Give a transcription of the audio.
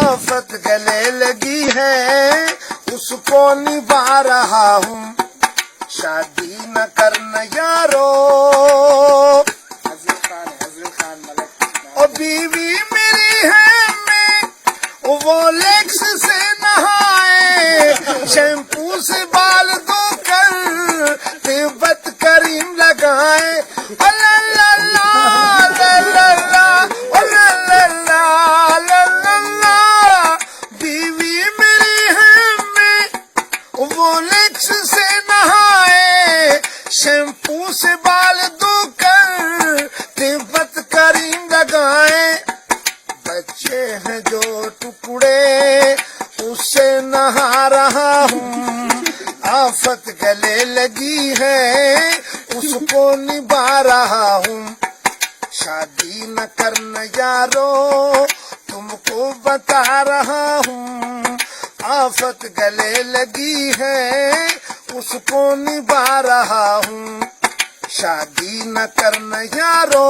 آفت گلے لگی ہے اس کو نبھا رہا ہوں، شادی نہ کرنا یارو، حضرت خان ملک اور بیوی میری ہے میں وہ لیکس سے نہائے، شیمپو سے بال دھو کر طیبت کریم لگائے، اللہ اللہ اللہ اللہ اللہ، بیوی میری ہے میں وہ لیکس سے نہائے، شیمپو سے بال دھو کر طیبت کریم لگائے، بچے ہیں جو ٹکڑے اس سے نہا رہا ہوں، آفت گلے لگی ہے اس کو نبھا رہا ہوں، شادی نہ کرنا یارو تم کو بتا رہا ہوں، آفت گلے لگی ہے اس کو نبھا رہا ہوں، شادی نہ کرنا یارو